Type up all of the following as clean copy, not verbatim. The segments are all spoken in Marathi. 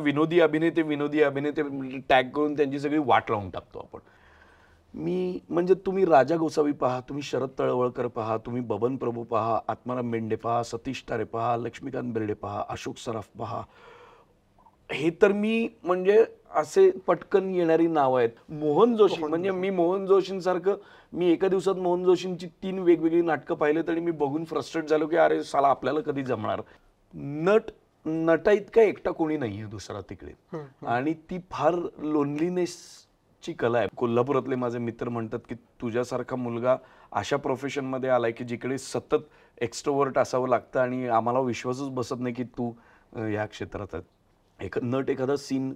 विनोदी अभिनेते टॅग करून त्यांची सगळी वाट लावून टाकतो आपण. मी म्हणजे तुम्ही राजा गोसावी पहा, तुम्ही शरद तळवळकर पहा, तुम्ही बबन प्रभू पहा, आत्माराम बेंडे पहा, सतीश तारे पहा, लक्ष्मीकांत बेर्डे पहा, अशोक सराफ पहा, हे तर मी म्हणजे असे पटकन येणारी नावं आहेत. मोहन जोशी म्हणजे मी मोहन जोशींसारखं मी एका दिवसात मोहन जोशींची 3 वेगवेगळी नाटकं पाहिले तरी मी बघून फ्रस्ट्रेट झालो की अरे साला आपल्याला कधी जमणार. नटा इतका एकटा कोणी नाहीये दुसरा तिकडे, आणि ती फार लोनलीनेसची कला आहे. कोल्हापुरातले माझे मित्र म्हणतात की तुझ्यासारखा मुलगा अशा प्रोफेशन मध्ये आलाय की जिकडे सतत एक्स्ट्रोवर्ट असावं लागतं आणि आम्हाला विश्वासच बसत नाही की तू ह्या क्षेत्रात आहे. एखादा सीन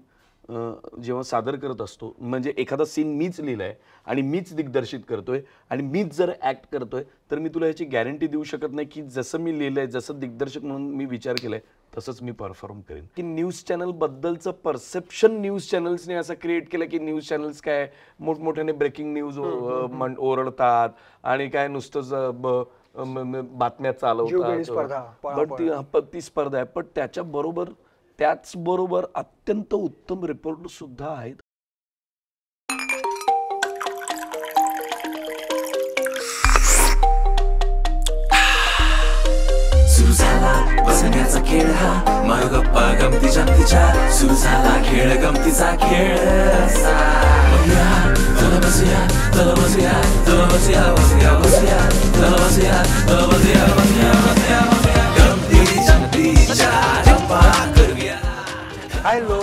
जेव्हा सादर करत असतो, म्हणजे एखादा सीन मीच लिहिलाय आणि मीच दिग्दर्शित करतोय आणि मीच जर ऍक्ट करतोय, तर मी तुला याची गॅरंटी देऊ शकत नाही की जसं मी लिहिलंय, जसं दिग्दर्शक म्हणून मी विचार केलाय तसंच मी परफॉर्म करेन. की न्यूज चॅनल बद्दलचं परसेप्शन न्यूज चॅनल्सने असं क्रिएट केलं की न्यूज चॅनल्स काय मोठमोठ्याने ब्रेकिंग न्यूज ओरडतात आणि काय नुसतंच बातम्या चालवतात. ती स्पर्धा आहे, पण त्याचबरोबर अत्यंत उत्तम रिपोर्ट सुद्धा आहेत. सुरू झाला बसण्याचा खेळ हा, मारू गप्पा गमती जमतीच्या, सुरू झाला खेळ गमतीचा खेळ. चला बसूया, चला बसूया, चला बसूया, बसूया बसूया, चला बसूया, चला बसूया, बसूया बसूया बसूया, गमती जमतीच्या गप्पा करूया. हॅलो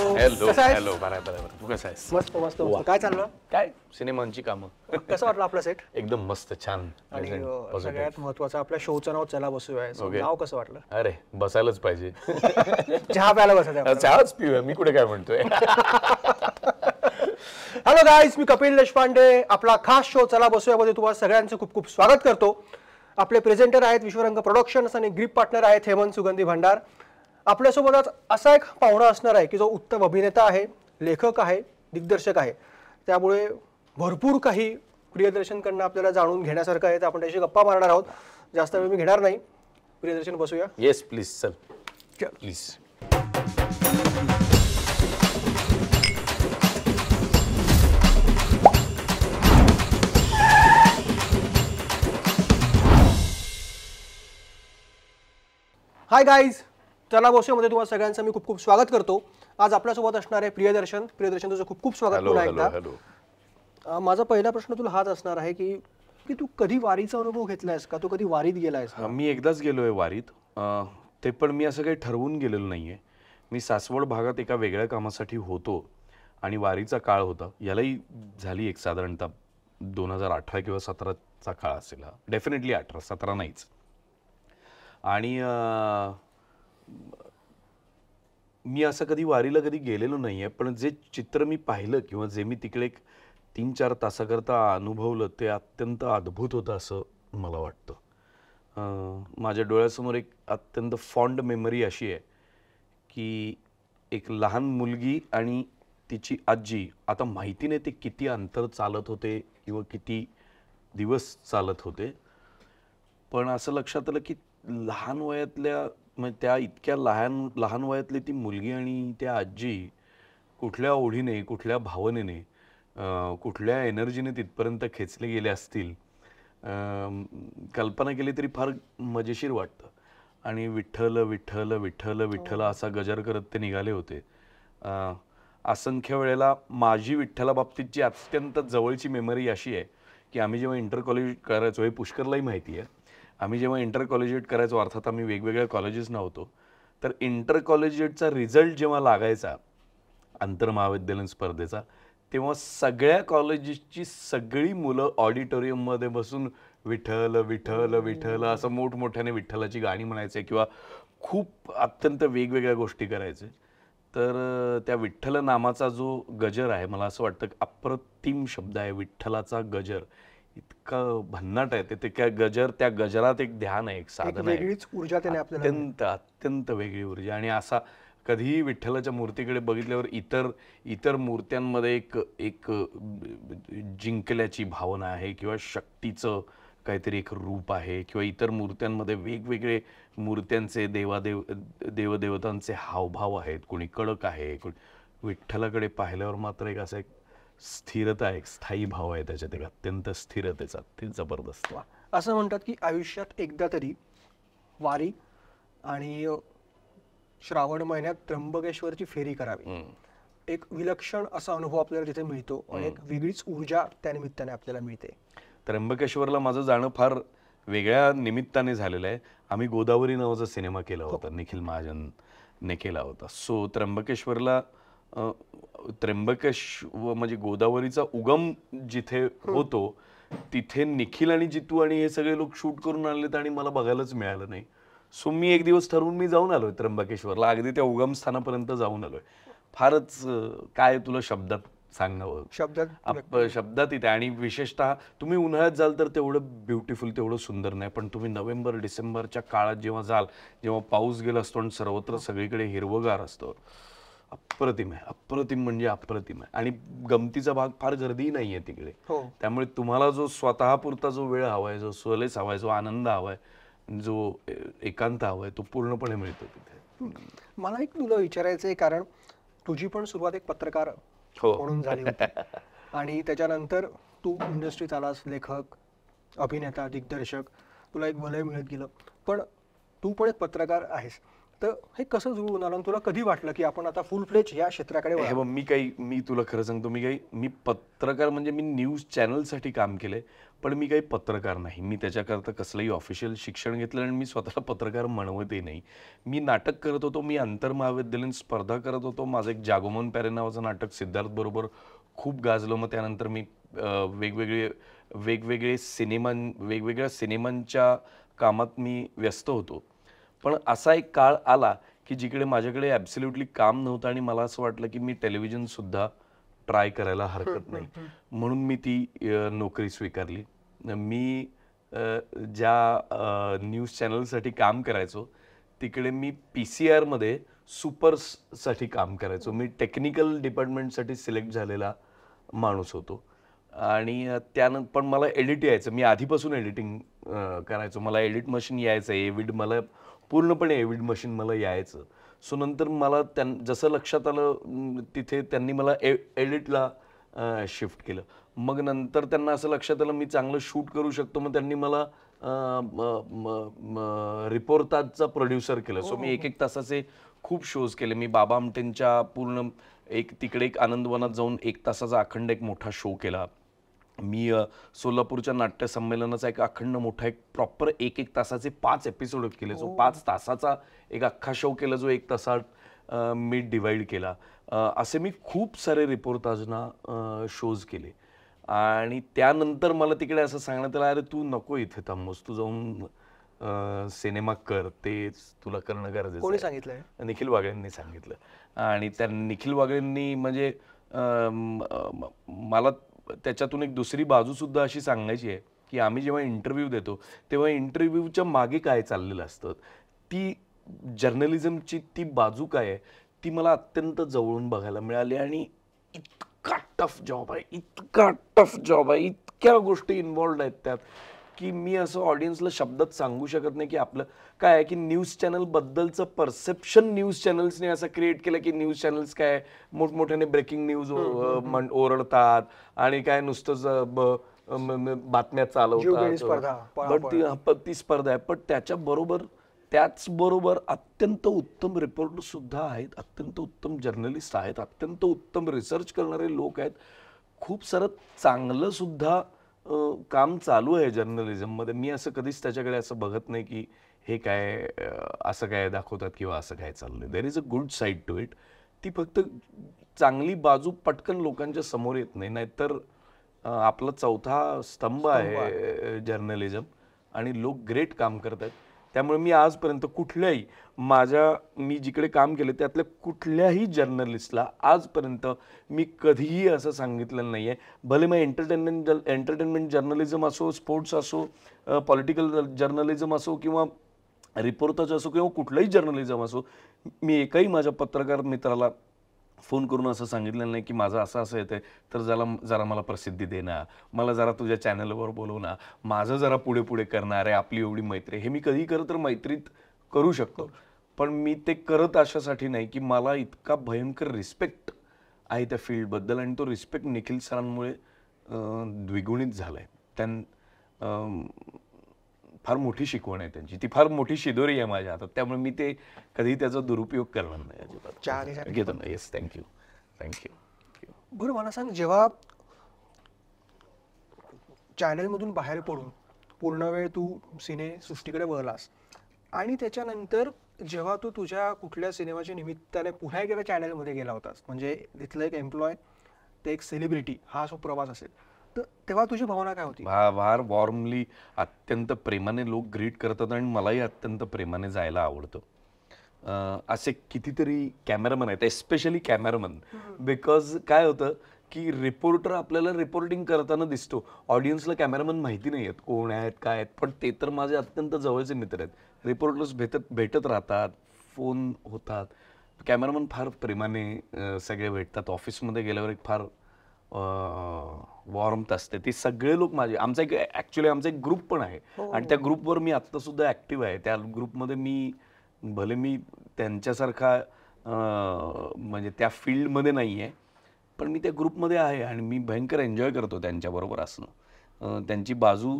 हॅलो बरोबर. तू कसा आहेस? मस्त मस्त. काय चाललं? काय सिनेमांची कामं. कसं वाटलं आपला सेट? एकदम मस्त, छान. आणि सगळ्यात महत्वाचं आपल्या शोचं नाव चला बसूया. नाव कसं वाटलं? अरे बसायलाच पाहिजे. चहा प्यायला बसायचं. चहाच पिऊया, मी कुठे काय म्हणतोय. हॅलो गाईज, मी कपिल देशपांडे. आपला खास शो चला बसूयामध्ये तुम्हाला सगळ्यांचं खूप खूप स्वागत करतो. आपले प्रेझेंटर आहेत विश्वरंग प्रोडक्शन्स आणि ग्रीप पार्टनर आहेत हेमंत सुगंधी भंडार. आपल्यासोबतच असा एक पाहुणा असणार आहे की जो उत्तम अभिनेता आहे, लेखक आहे, दिग्दर्शक आहे. त्यामुळे भरपूर काही प्रियदर्शनकडनं आपल्याला जाणून घेण्यासारखं आहे. तर आपण त्याची गप्पा मारणार आहोत. जास्त वेळ मी घेणार नाही. प्रियदर्शन बसूया. येस प्लीज, चल प्लीज. हाय गाईज, चला बसूयामध्ये तुम्हाला सगळ्यांचं मी खूप खूप स्वागत करतो. आज आपल्यासोबत असणार आहे प्रियदर्शन. प्रियदर्शन, तुझं खूप खूप स्वागत पुन्हा एकदा. माझा पहिला प्रश्न तुला हाच असणार आहे की तू कधी वारीचा अनुभव घेतलायस का? तू कधी वारीत गेलायस? मी एकदाच गेलोय वारीत, ते पण मी असं काही ठरवून गेलेलं नाहीये. मी सासवड भागात एका वेगळ्या कामासाठी होतो आणि वारीचा काळ होता. यालाही झाली एक साधारणतः 2018 किंवा 17चा काळ असेल. डेफिनेटली 18, 17 नाहीच. आणि मी असं कधी वारीला कधी गेलेलो नाहीये, पण जे चित्र मी पाहिलं किंवा जे मी तिकडे 3-4 तासाकरता अनुभवलं ते अत्यंत अद्भुत होतं असं मला वाटतं. माझ्या डोळ्यासमोर एक अत्यंत फॉन्ड मेमरी अशी आहे की एक लहान मुलगी आणि तिची आजी, आता माहिती नाही ते किती अंतर चालत होते किंवा किती दिवस चालत होते, पण असं लक्षात आलं की लहान वयातल्या म्हणजे त्या इतक्या लहान वयातली ती मुलगी आणि त्या आजी कुठल्या ओढीने, कुठल्या भावनेने, कुठल्या एनर्जीने तिथपर्यंत खेचले गेले असतील, कल्पना केली तरी फार मजेशीर वाटतं. आणि विठ्ठल विठ्ठल विठ्ठल विठ्ठल असा गजर करत ते निघाले होते. असंख्य वेळेला माझी विठ्ठला बाबतीतची अत्यंत जवळची मेमरी अशी आहे की आम्ही जेव्हा इंटर कॉलेज करायचो, हे पुष्करलाही माहिती आहे, आम्ही जेव्हा इंटर कॉलेजिएट करायचो, अर्थात आम्ही वेगवेगळ्या कॉलेजेस नव्हतो, तर इंटर कॉलेजिएटचा रिझल्ट जेव्हा लागायचा आंतरमहाविद्यालयीन स्पर्धेचा, तेव्हा सगळ्या कॉलेजेसची सगळी मुलं ऑडिटोरियममध्ये बसून विठ्ठल विठ्ठल विठ्ठल असं मोठमोठ्याने विठ्ठलाची गाणी म्हणायचे किंवा खूप अत्यंत वेगवेगळ्या गोष्टी करायचे. तर त्या विठ्ठल नामाचा जो गजर आहे, मला असं वाटतं की अप्रतिम शब्द आहे विठ्ठलाचा गजर. इतकं भन्नाट आहे ते त्या गजरात एक ध्यान आहे, एक साधन आहे, वेगळीच ऊर्जा त्याने आपल्याला, अत्यंत वेगळी ऊर्जा. आणि असा कधीही विठ्ठलाच्या मूर्तीकडे बघितल्यावर इतर मूर्त्यांमध्ये एक जिंकल्याची भावना आहे किंवा शक्तीचं काहीतरी एक रूप आहे किंवा इतर मूर्त्यांमध्ये वेगवेगळे मूर्त्यांचे देवदेवतांचे हावभाव आहेत. कोणी कडक आहे, कोणी विठ्ठलाकडे पाहिल्यावर मात्र एक असं एक स्थिरता, एक स्थायी भाव आहे त्याच्यात, एक अत्यंत स्थिरतेचा, ते जबरदस्त. असं म्हणतात की आयुष्यात एकदा तरी वारी आणि श्रावण महिन्यात त्र्यंबकेश्वरची फेरी करावी. एक विलक्षण असा अनुभव आपल्याला तिथे मिळतो आणि एक वेगळीच ऊर्जा त्या निमित्ताने आपल्याला मिळते. त्र्यंबकेश्वरला माझं जाणं फार वेगळ्या निमित्ताने झालेलं आहे. आम्ही गोदावरी नावाचा सिनेमा केला होता, निखिल महाजनने केला होता. सो त्र्यंबकेश्वरला म्हणजे गोदावरीचा उगम जिथे होतो तिथे निखिल आणि जितू आणि हे सगळे लोक शूट करून आणलेत आणि मला बघायलाच मिळालं नाही. सो मी एक दिवस ठरवून मी जाऊन आलोय त्र्यंबकेश्वरला, अगदी त्या उगम स्थानापर्यंत जाऊन आलोय. फारच काय तुला शब्दात सांगावं, शब्दात इथे. आणि विशेषतः तुम्ही उन्हाळ्यात जाल तर तेवढं ब्युटिफुल, तेवढं सुंदर नाही, पण तुम्ही नोव्हेंबर डिसेंबरच्या काळात जेव्हा जाल, जेव्हा पाऊस गेला असतो आणि सर्वत्र सगळीकडे हिरवगार असतं, अप्रतिम आहे, अप्रतिम म्हणजे अप्रतिम आहे. आणि गमतीचा भाग, फार गर्दी नाहीये तिकडे, त्यामुळे तुम्हाला जो स्वतःपुरता जो वेळ हवाय, जो सोलेस हवाय, जो आनंद हवाय, जो एकांत हवाय, तो पूर्णपणे मिळतो तिथे. मला एक तुला विचारायचं आहे, कारण तुझी पण सुरुवात एक पत्रकार म्हणून झाली होती आणि त्याच्यानंतर तू इंडस्ट्रीत आलास, लेखक, अभिनेता, दिग्दर्शक, तुला एक वलय मिळत गेलं, पण तू पण एक पत्रकार आहेस. तर हे कसं जुळून आलं? तुला कधी वाटलं की आपण आता फुल फ्लेज या क्षेत्राकडे वळावं? मी तुला खरं सांगतो, मी पत्रकार म्हणजे मी न्यूज चॅनलसाठी काम केलंय, पण मी काही पत्रकार नाही. मी त्याच्याकरता कसलंही ऑफिशियल शिक्षण घेतलं आणि मी स्वतःला पत्रकार म्हणवतही नाही. मी नाटक करत होतो, मी आंतरमहाविद्यालयीन स्पर्धा करत होतो. माझं एक जागोमन प्यारे नावाचं नाटक सिद्धार्थ बरोबर खूप गाजलं. मग त्यानंतर मी वेगवेगळ्या सिनेमांच्या कामात मी व्यस्त होतो. पण असा एक काळ आला की जिकडे माझ्याकडे ॲब्सोल्युटली काम नव्हतं आणि मला असं वाटलं की मी टेलिव्हिजन सुद्धा ट्राय करायला हरकत नाही, म्हणून मी ती नोकरी स्वीकारली. मी ज्या न्यूज चॅनलसाठी काम करायचो तिकडे मी PCR मध्ये सुपर्ससाठी काम करायचो. मी टेक्निकल डिपार्टमेंटसाठी सिलेक्ट झालेला माणूस होतो आणि त्यानंतर पण मला एडिट यायचं. मी आधीपासून एडिटिंग करायचो, मला एडिट मशीन यायचं, एविड मला पूर्णपणे एविड मशीन मला यायचं. सो नंतर मला जसं लक्षात आलं तिथे त्यांनी मला एडिटला शिफ्ट केलं. मग नंतर त्यांना असं लक्षात आलं मी चांगलं शूट करू शकतो, मग त्यांनी मला रिपोर्टाजचा प्रोड्युसर केलं. सो मी 1-1 तासाचे खूप शोज केले. मी बाबा आमटेंच्या पूर्ण तिकडे एक आनंदवनात जाऊन 1 तासाचा अखंड एक मोठा शो केला. मी सोलापूरच्या नाट्य संमेलनाचा एक अखंड मोठा एक प्रॉपर 1-1 तासाचे 5 एपिसोड केले. जो 5 तासाचा एक अख्खा शो केला, जो 1 तासात मी डिवाइड केला. असे मी खूप सारे रिपोर्टाजना शोज केले. आणि त्यानंतर मला तिकडे असं सांगण्यात आलं, अरे तू नको इथे थांबूस, तू जाऊन सिनेमा कर, तेच तुला करणं गरजेचं. कोणी सांगितलं? निखिल वागळेंनी सांगितलं. आणि त्या निखिल वागळेंनी म्हणजे मला त्याच्यातून एक दुसरी बाजू सुद्धा अशी सांगायची आहे की आम्ही जेव्हा इंटरव्ह्यू देतो तेव्हा इंटरव्ह्यूच्या मागे काय चाललेलं असतं, ती जर्नलिझमची ती बाजू काय आहे, ती मला अत्यंत जवळून बघायला मिळाली. आणि इतका टफ जॉब आहे, इतका टफ जॉब आहे, इतक्या गोष्टी इन्व्हॉल्ड आहेत त्यात की मी असं ऑडियन्सला शब्दात सांगू शकत नाही की आपलं काय आहे की न्यूज चॅनल बद्दलचं परसेप्शन न्यूज चॅनल्सने असं क्रिएट केलं की न्यूज चॅनल्स काय मोठमोठ्याने ब्रेकिंग न्यूज ओरडतात आणि काय नुसतंच बातम्या चालवतात, ती स्पर्धा आहे. पण त्याचबरोबर अत्यंत उत्तम रिपोर्टर सुद्धा आहेत, अत्यंत उत्तम जर्नलिस्ट आहेत, अत्यंत उत्तम रिसर्च करणारे लोक आहेत. खूप सारं चांगलं सुद्धा काम चालू आहे जर्नलिझममध्ये. मी असं कधीच त्याच्याकडे असं बघत नाही की हे काय असं काय दाखवतात किंवा असं काय चाललंय. There is a good side to it. ती फक्त चांगली बाजू पटकन लोकांच्या समोर येत नाही, नाहीतर आपला चौथा स्तंभ आहे जर्नलिझम आणि लोक ग्रेट काम करत आहेत. त्यामुळे मी आजपर्यंत मी जिकडे काम केलं त्यातल्या कुठल्याही जर्नलिस्टला आजपर्यंत मी कधीही असं सांगितलं नाही आहे, भले मग एंटरटेनमेंट जर्नलिझम असो, स्पोर्ट्स असो, पॉलिटिकल जर्नलिझम असो किंवा रिपोर्टर्स असो किंवा कुठलंही जर्नलिझम असो, मी एकही माझ्या पत्रकार मित्राला फोन करून असं सांगितलेलं नाही की माझं असं असं येतंय तर जरा मला प्रसिद्धी दे ना, मला जरा तुझ्या चॅनलवर बोलव ना, माझं जरा पुढे पुढे करणार आहे, आपली एवढी मैत्री. हे मी कधी करत तर मैत्रीत करू शकतो, पण मी ते करत अशासाठी नाही की मला इतका भयंकर रिस्पेक्ट आहे त्या फील्डबद्दल, आणि तो रिस्पेक्ट निखिल सरांमुळे द्विगुणित झालाय. फार मोठी शिकवण आहे त्यांची, ती फार मोठी शिदोरी आहे माझ्या हातात, त्यामुळे मी ते कधी त्याचा दुरुपयोग करणार नाही अजिबात. घेतो ना. Yes, thank you. बरं, मला सांग, जेव्हा चॅनलमधून बाहेर पडून पूर्ण वेळ तू सिनेसृष्टीकडे वळलास आणि त्याच्यानंतर जेव्हा तू तुझ्या कुठल्या सिनेमाच्या निमित्ताने पुन्हा एकदा चॅनलमध्ये गेला होतास, म्हणजे तिथलं एक एम्प्लॉय ते एक सेलिब्रिटी, हा जो प्रवास असेल, तर तेव्हा तुझी भावना काय होती? फार वॉर्मली, अत्यंत प्रेमाने लोक ग्रीट करतात आणि मलाही अत्यंत प्रेमाने जायला आवडतं. असे कितीतरी कॅमेरामन आहेत, एस्पेशली कॅमेरामन, बिकॉज काय होतं की रिपोर्टर आपल्याला रिपोर्टिंग करताना दिसतो, ऑडियन्सला कॅमेरामन माहिती नाही आहेत कोण आहेत काय आहेत, पण ते तर माझे अत्यंत जवळचे मित्र आहेत. रिपोर्टर्स भेटत राहतात, फोन होतात, कॅमेरामन फार प्रेमाने सगळे भेटतात. ऑफिसमध्ये गेल्यावर एक फार वॉर्मथ असते. ते सगळे लोक माझे, आमचा एक ग्रुप पण आहे, आणि त्या ग्रुपवर मी आत्ता सुद्धा ऍक्टिव्ह आहे. त्या ग्रुपमध्ये भले मी त्यांच्यासारखा म्हणजे त्या फील्डमध्ये नाही आहे, पण मी त्या ग्रुपमध्ये आहे आणि मी भयंकर एन्जॉय करतो त्यांच्याबरोबर असणं. त्यांची बाजू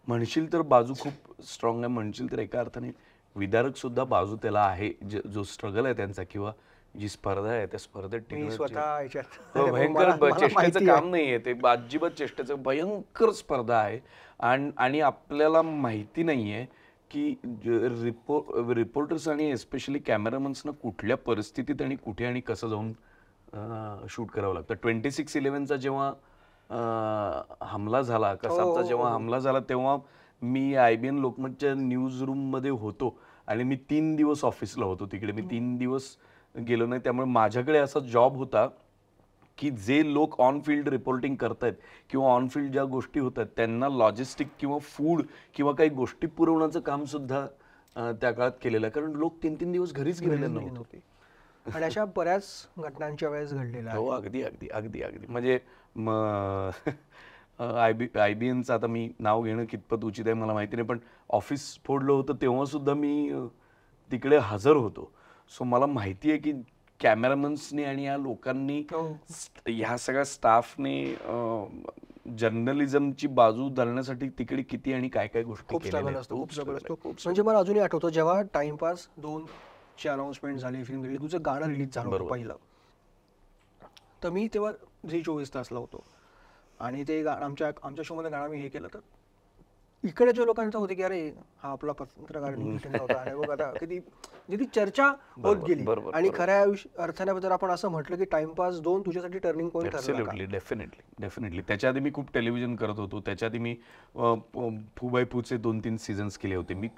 म्हणशील तर बाजू खूप स्ट्रॉंग आहे, म्हणशील तर एका अर्थाने विदारक सुद्धा बाजू त्याला आहे. जो स्ट्रगल आहे त्यांचा किंवा जी स्पर्धा आहे त्या स्पर्धेत भयंकर चेष्टेचं काम नाहीये ते, अजिबात चेष्टेचं, भयंकर स्पर्धा आहे. आणि आपल्याला माहिती नाहीये की रिपोर्टर्स आणि एस्पेशली कॅमेरामन्सना कुठल्या परिस्थितीत आणि कुठे आणि कसं जाऊन शूट करावं लागतं. 26/11चा जेव्हा हमला झाला, कसाबचा जेव्हा हमला झाला, तेव्हा मी IBN लोकमतच्या न्यूज रूममध्ये होतो आणि मी 3 दिवस ऑफिसला होतो तिकडे. मी 3 दिवस गेलो नाही, त्यामुळे माझ्याकडे असा जॉब होता की जे लोक ऑन फील्ड रिपोर्टिंग करतायत किंवा ऑन फील्ड ज्या गोष्टी होतात त्यांना लॉजिस्टिक किंवा फूड किंवा काही गोष्टी पुरवण्याचं काम सुद्धा त्या काळात केलेलं आहे, कारण लोक 3-3 दिवस घरीच गेलेले नव्हते. आणि अशा बऱ्याच घटनांच्या वेळेस घडलेल्या. हो, अगदी म्हणजे IBNचं आता मी नाव घेणं कितपत उचित आहे मला माहिती नाही, पण ऑफिस फोडलं होतं तेव्हा सुद्धा मी तिकडे हजर होतो. सो मला माहिती आहे की कॅमेरामन्सने आणि या लोकांनी, ह्या सगळ्या स्टाफने जर्नलिझमची बाजू धरण्यासाठी तिकडे किती आणि काय काय गोष्टी केलेल्या असतात. म्हणजे मला अजूनही आठवतं जेव्हा टाइमपास 2ची अनाउन्समेंट झाली, फिल्म रिलीज, तुझं गाणं रिलीज झालं होतं पहिलं, तर मी तेव्हा झी 24 तासला होतो आणि ते आमच्या शोमध्ये गाणं मी हे केलं, तर इकडे जे लोकांचं होते की अरे हा आपला पत्रकार होता आणि बघ आता किती चर्चा होत गेली. आणि खऱ्या अर्थाने जर आपण असं म्हटलं की टाइमपास 2 तुझ्यासाठी टर्निंग पॉईंट ठरला. डेफिनेटली. त्याच्या आधी मी खूप टेलिव्हिजन करत होतो, त्याच्या आधी मी फुबाई फूचे 2-3 सीझन्स केले होते. मी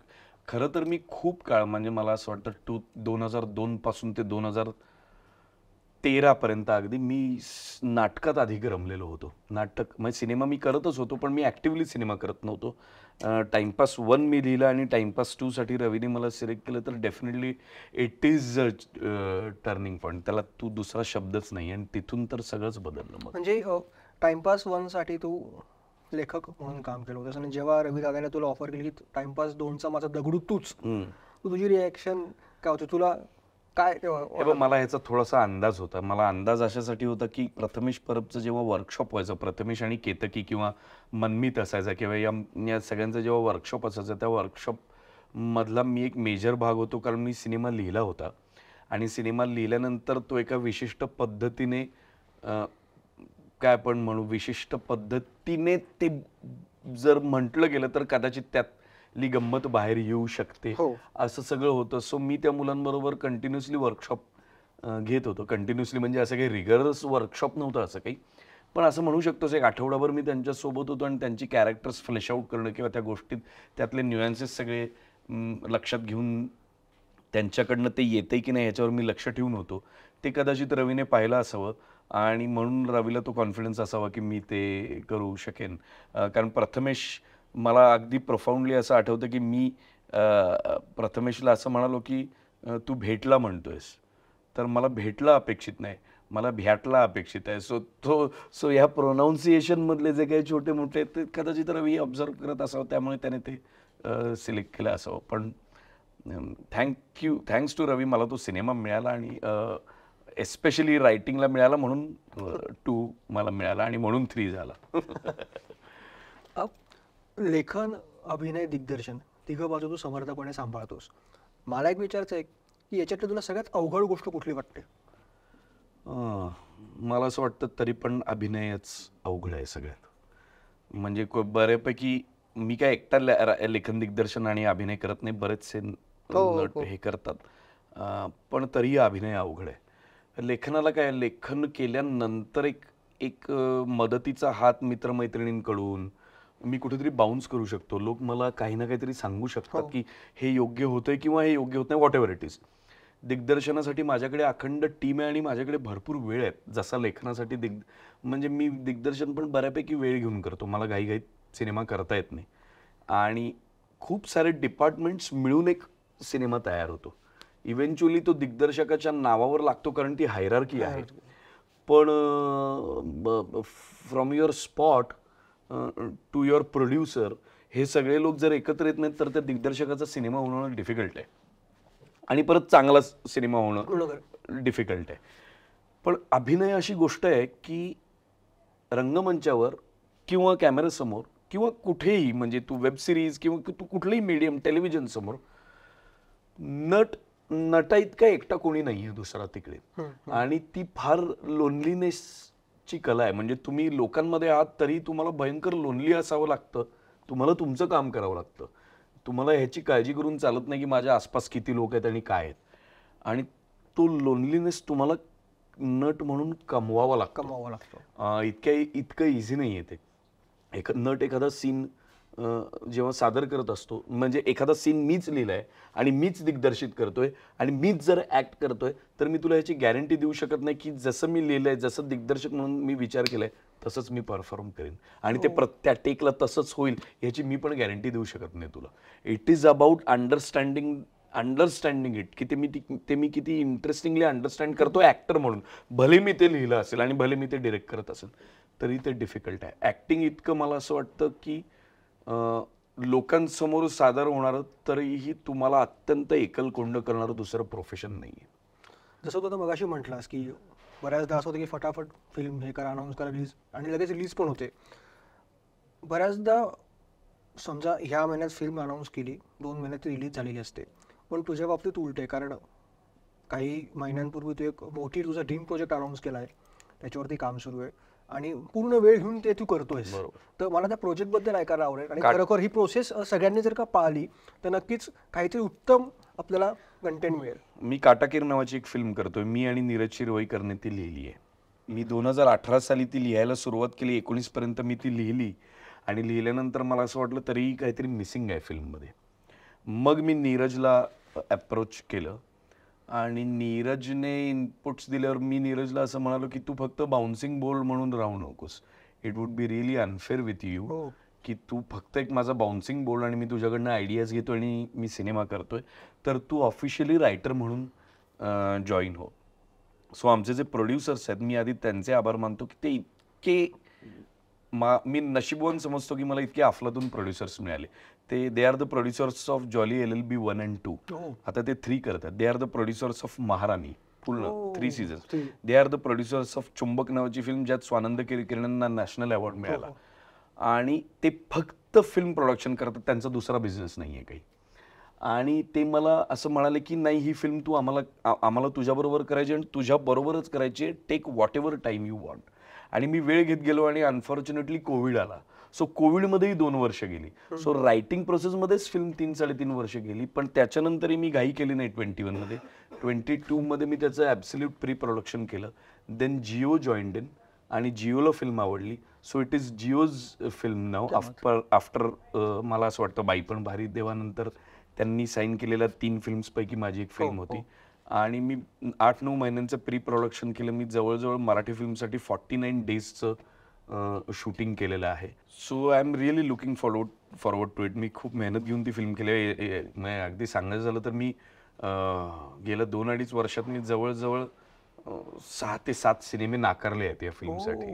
खरं तर मी खूप काळ, म्हणजे मला असं वाटतं 2002 पासून ते 2013 पर्यंत अगदी मी नाटकात अधिक रमलेलो होतो. नाटक म्हणजे सिनेमा मी करतच होतो, पण मी ॲक्टिव्हली सिनेमा करत नव्हतो. टाइमपास 1 मी लिहिला आणि टाइमपास 2 साठी रवीने मला सिलेक्ट केलं, तर definitely it is turning point. त्याला तू दुसरा शब्दच नाही, आणि तिथून तर सगळंच बदललं. म्हणजे टाइमपास 1 साठी तू लेखक म्हणून काम केलं होतं आणि जेव्हा रवी दादाने तुला ऑफर केली की टाइमपास 2चा माझा दगडू तूच, तुझी रिॲक्शन काय होती? तुला काय? मला ह्याचा थोडासा अंदाज होता. मला अंदाज अशासाठी होता की प्रथमेश परबचं जेव्हा वर्कशॉप व्हायचं, प्रथमेश आणि केतकी किंवा मनमीत असायचा किंवा या सगळ्यांचं जेव्हा वर्कशॉप असायचं, त्या वर्कशॉप मधला मी एक मेजर भाग होतो, कारण मी सिनेमा लिहिला होता आणि सिनेमा लिहिल्यानंतर तो एका विशिष्ट पद्धतीने, काय आपण म्हणू, विशिष्ट पद्धतीने ते जर म्हटलं गेलं तर कदाचित त्यातली गंमत बाहेर येऊ शकते, असं सगळं होतं. सो मी त्या मुलांबरोबर कंटिन्युअसली वर्कशॉप घेत होतो. कंटिन्युअसली म्हणजे असं काही रिगरस वर्कशॉप नव्हतं असं काही, पण असं म्हणू शकतोस एक आठवडाभर मी त्यांच्यासोबत होतो आणि त्यांची कॅरेक्टर्स फ्लॅश आउट करणं किंवा त्या गोष्टीत त्यातले न्यूएन्सेस सगळे लक्षात घेऊन त्यांच्याकडनं ते येते की नाही याच्यावर मी लक्ष ठेवून होतो. ते कदाचित रवीने पाहिलं असावं आणि म्हणून रवीला तो कॉन्फिडन्स असावा की मी ते करू शकेन. कारण प्रथमेश, मला अगदी प्रोफाऊंडली असं आठवतं की मी प्रथमेशला असं म्हणालो की तू भेटला म्हणतोयस, तर मला भेटला अपेक्षित नाही, मला भ्याटला अपेक्षित आहे. सो ह्या प्रोनाऊन्सिएशन मधले जे काही छोटे मोठे ते कदाचित रवी ऑब्झर्व करत असावं, त्यामुळे त्याने ते सिलेक्ट केलं असावं. पण थँक्स टू रवी मला तो सिनेमा मिळाला, आणि एस्पेशली रायटिंगला मिळाला, म्हणून 2 मला मिळाला, आणि म्हणून 3 झाला. लेखन, अभिनय, दिग्दर्शन तिघं बाजू तू समर्थपणे सांभाळतोस. मला एक विचारायचं आहे की याच्यातली तुला सगळ्यात अवघड गोष्ट कुठली वाटते? मला असं वाटतं तरी पण अभिनयच अवघड आहे सगळ्यात. म्हणजे बऱ्यापैकी मी काय एकटा लेखन, दिग्दर्शन आणि अभिनय करत नाही, बरेचसे नट हे करतात, पण तरीही अभिनय अवघड आहे. लेखनाला काय, लेखन केल्यानंतर एक मदतीचा हात मित्रमैत्रिणींकडून मी कुठेतरी बाउन्स करू शकतो. लोक मला काही ना काहीतरी सांगू शकतात की हे योग्य होतंय किंवा हे योग्य होत नाही, व्हॉट एव्हर इट इज. दिग्दर्शनासाठी माझ्याकडे अखंड टीम आहे आणि माझ्याकडे भरपूर वेळ आहे. जसा लेखनासाठी म्हणजे मी दिग्दर्शन पण बऱ्यापैकी वेळ घेऊन करतो, मला घाईघाईत सिनेमा करता येत नाही, आणि खूप सारे डिपार्टमेंट्स मिळून एक सिनेमा तयार होतो. इव्हेंच्युअली तो दिग्दर्शकाच्या नावावर लागतो कारण ती हायरार्की आहे, पण from your spot to your producer हे सगळे लोक जर एकत्र येत नाहीत तर त्या दिग्दर्शकाचा सिनेमा होणं डिफिकल्ट आहे, आणि परत चांगला सिनेमा होणं डिफिकल्ट आहे. पण अभिनय अशी गोष्ट आहे की रंगमंचावर किंवा कॅमेऱ्यासमोर किंवा कुठेही, म्हणजे तू वेब सिरीज किंवा तू कुठलंही मीडियम, टेलिव्हिजन समोर, नटा इतका एकटा कोणी नाहीये दुसरा तिकडे, आणि ती फार लोनलीनेसची कला आहे. म्हणजे तुम्ही लोकांमध्ये आहात तरी तुम्हाला भयंकर लोनली असावं लागतं, तुम्हाला तुमचं काम करावं लागतं, तुम्हाला ह्याची काळजी करून चालत नाही की माझ्या आसपास किती लोक आहेत आणि काय आहेत, आणि तो लोनलीनेस तुम्हाला नट म्हणून कमवावा लागतो. इतकं इझी नाही आहे ते. नट एखादा सीन जेव्हा सादर करत असतो, म्हणजे एखादा सीन मीच लिहिलाय आणि मीच दिग्दर्शित करतोय आणि मीच जर ऍक्ट करतोय, तर मी तुला ह्याची गॅरंटी देऊ शकत नाही की जसं मी लिहिलंय, जसं दिग्दर्शक म्हणून मी विचार केलाय तसंच मी परफॉर्म करेन आणि ते त्या टेकला तसंच होईल याची मी पण गॅरंटी देऊ शकत नाही तुला. It is about understanding it, की ते मी किती इंटरेस्टिंगली अंडरस्टँड करतोय ऍक्टर म्हणून. भले मी ते लिहिलं असेल आणि भले मी ते डिरेक्ट करत असेल तरी ते डिफिकल्ट आहे. ऍक्टिंग इतकं मला असं वाटतं की लोकांसमोर सादर होणार तरीही तुम्हाला अत्यंत एकलकोंड करणारं दुसरं प्रोफेशन नाहीये. जसं तू आता मगाशी म्हटलास की बऱ्याचदा असं होतं की फटाफट फिल्म हे करा, अनाऊन्स करा, रिलीज, आणि लगेच रिलीज पण होते. बऱ्याचदा समजा ह्या महिन्यात फिल्म अनाऊन्स केली, 2 महिन्यात ती रिलीज झालेली असते, पण तुझ्या बाबतीत उलट आहे, कारण काही महिन्यांपूर्वी तू एक मोठी तुझा ड्रीम प्रोजेक्ट अनाऊन्स केला आहे, त्याच्यावरती काम सुरू आहे आणि पूर्ण वेळ घेऊन ते तू करतोयस. तर मला त्या प्रोजेक्टबद्दल ऐकायला आवडेल, आणि खरोखर ही प्रोसेस सगळ्यांनी जर का पाळली तर नक्कीच काहीतरी उत्तम आपल्याला कंटेंट मिळेल. मी काटाकीर नावाची एक फिल्म करतोय, मी आणि नीरज शिरवईकरने ती लिहिली आहे. मी 2018 साली ती लिहायला सुरुवात केली, 19 पर्यंत मी ती लिहिली, आणि लिहिल्यानंतर मला असं वाटलं तरीही काहीतरी मिसिंग आहे फिल्ममध्ये. मग मी नीरजला अप्रोच केलं आणि नीरजने इनपुट्स दिल्यावर मी नीरजला असं म्हणालो की तू फक्त बाउन्सिंग बॉल म्हणून राहू नकोस. It would be really unfair with you की तू फक्त एक माझा बाउन्सिंग बॉल आणि मी तुझ्याकडनं आयडियाज घेतो आणि मी सिनेमा करतोय, तर तू ऑफिशियली रायटर म्हणून जॉईन हो. सो आमचे जे प्रोड्युसर्स आहेत, मी आधी त्यांचे आभार मानतो की ते इतके मी नशीबवान समजतो की मला इतके अफलातून प्रोड्युसर्स मिळाले. They are the producers of jolly LLB 1 and 2. आता ते 3 करतात. They are the producers of महाराणी, पूर्ण 3 seasons. They are the producers of चुंबक नावाची फिल्म ज्यात स्वानंद किरणना नॅशनल अवॉर्ड मिळाला, आणि ते फक्त फिल्म प्रोडक्शन करतात, त्यांचा दुसरा बिझनेस नाही आहे काही. आणि ते मला असं म्हणाले की नाही, ही फिल्म तू आम्हाला तुझ्याबरोबर करायची आणि तुझ्याबरोबरच करायची, take whatever time you want. आणि मी वेळ घेत गेलो आणि अनफॉर्च्युनेटली कोविड आला. सो कोविडमध्येही 2 वर्ष गेली. सो रायटिंग प्रोसेसमध्येच फिल्म 3-3.5 वर्ष गेली, पण त्याच्यानंतरही मी घाई केली नाही. 21 मध्ये 22 मध्ये मी त्याचं ॲब्सल्यूट प्री प्रोडक्शन केलं. देन जिओ जॉईन्ड इन आणि जिओला फिल्म आवडली. So it is Jio's film now. After मला असं वाटतं बाई पण भारी देवानंतर त्यांनी साईन केलेल्या 3 फिल्म्सपैकी माझी एक फिल्म होती. आणि मी 8-9 महिन्यांचं प्री प्रोडक्शन केलं. मी जवळजवळ मराठी फिल्मसाठी 49 डेजचं शूटिंग केलेलं आहे. So I am really looking forward to it. मी खूप मेहनत घेऊन ती फिल्म केली. अगदी सांगायचं झालं तर मी गेल्या 2-2.5 वर्षात मी जवळजवळ 6 ते 7 सिनेमे नाकारले आहेत या फिल्मसाठी.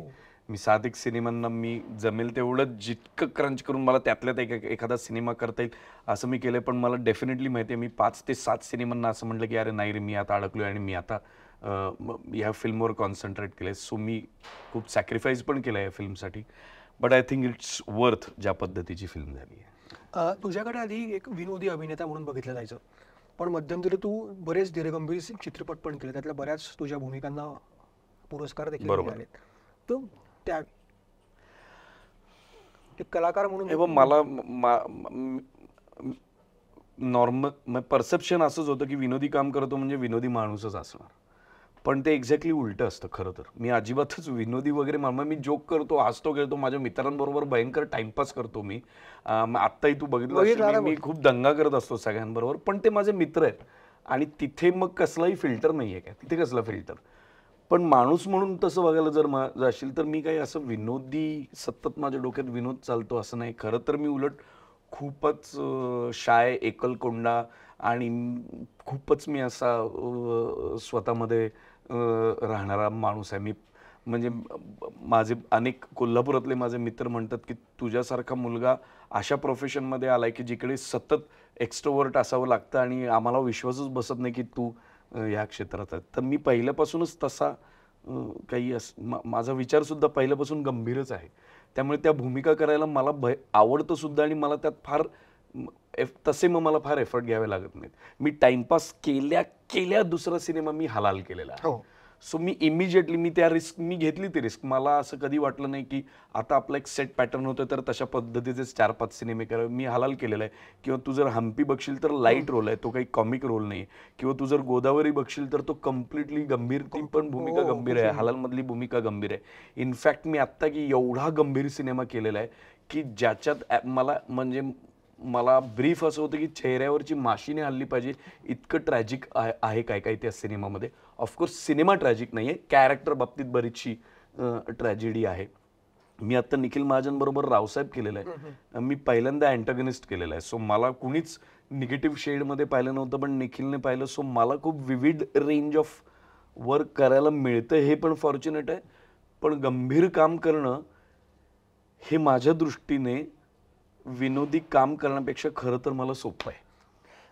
मी 7 एक सिनेमांना मी जमेल तेवढं जितकं क्रंच करून मला त्यातल्यात एखादा सिनेमा करता येईल असं मी केलंय. पण मला डेफिनेटली माहिती आहे मी 5 ते 7 सिनेमांना असं म्हटलं की अरे नाही रे मी आता अडकलोय आणि मी आता ह्या फिल्मवर कॉन्सन्ट्रेट केलंय. सो मी खूप सॅक्रिफाईस पण केलं या फिल्मसाठी. But I think it's worth ज्या पद्धतीची फिल्म झाली आहे. तुझ्याकडे आधी एक विनोदी अभिनेता म्हणून बघितलं जायचं, पण मध्यंतरी तू बरेच धीरगंभीर चित्रपट पण केले, त्यातल्या बऱ्याच तुझ्या भूमिकांना पुरस्कार देखील मिळाले. तर त्या कलाकार म्हणून मला नॉर्मल परसेप्शन असंच होतं की विनोदी काम करतो म्हणजे विनोदी माणूसच असणार. पण ते एक्झॅक्टली उलटं असतं खरं तर. मी अजिबातच विनोदी वगैरे मी जोक करतो, हसतो, खेळतो, माझ्या मित्रांबरोबर भयंकर टाइमपास करतो मी. आत्ताही तू बघितलं मी खूप दंगा करत असतो सगळ्यांबरोबर. पण ते माझे मित्र आहेत आणि तिथे मग कसलाही फिल्टर नाही आहे काय, तिथे कसला फिल्टर. पण माणूस म्हणून तसं बघायला जर जाशील तर मी काही असं विनोदी सतत माझ्या डोक्यात विनोद चालतो असं नाही. खरं तर मी उलट खूपच शाय, एकलकोंडा आणि खूपच मी असा स्वतःमध्ये राहणारा माणूस आहे. मी म्हणजे माझे अनेक कोल्हापुरातले माझे मित्र म्हणतात की तुझ्यासारखा मुलगा अशा प्रोफेशनमध्ये आलाय की जिकडे सतत एक्स्ट्रोवर्ट असावं लागतं आणि आम्हाला विश्वासच बसत नाही की तू ह्या क्षेत्रात आहे. तर मी पहिल्यापासूनच तसा काही माझा विचारसुद्धा पहिल्यापासून गंभीरच आहे. त्यामुळे त्या भूमिका करायला मला आवडतं सुद्धा आणि मला त्यात फार तसे मग मला फार एफर्ट घ्यावे लागत नाहीत. मी टाइमपास केल्या दुसरा सिनेमा मी हलाल केलेला आहे. सो मी इमिजिएटली मी घेतली ती रिस्क. मला असं कधी वाटलं नाही की आता आपला एक सेट पॅटर्न होतं तर तशा पद्धतीचे 4-5 सिनेमे करावे. मी हलाल केलेला आहे. किंवा तू जर हम्पी बघशील तर लाईट रोल आहे, तो काही कॉमिक रोल नाही. किंवा तू जर गोदावरी बघशील तर तो कम्प्लिटली गंभीर, ती पण भूमिका गंभीर आहे. हलालमधली भूमिका गंभीर आहे. इनफॅक्ट मी आत्ता की एवढा गंभीर सिनेमा केलेला आहे की ज्याच्यात मला ब्रीफ असं होतं की चेहऱ्यावरची माशीने हल्ली पाहिजे इतकं ट्रॅजिक आहे काय त्या सिनेमामध्ये. ऑफकोर्स सिनेमा ट्रॅजिक नाही आहे, कॅरेक्टर बाबतीत बरीचशी ट्रॅजेडी आहे. मी आता निखिल महाजनबरोबर रावसाहेब केलेला आहे. मी पहिल्यांदा अँटागनिस्ट केलेला आहे. सो मला कुणीच निगेटिव्ह शेडमध्ये पाहिलं नव्हतं पण निखिलने पाहिलं. सो मला खूप विविड रेंज ऑफ वर्क करायला मिळतं, हे पण फॉर्च्युनेट आहे. पण गंभीर काम करणं हे माझ्या दृष्टीने विनोदी काम करण्यापेक्षा खरं तर मला सोपं आहे.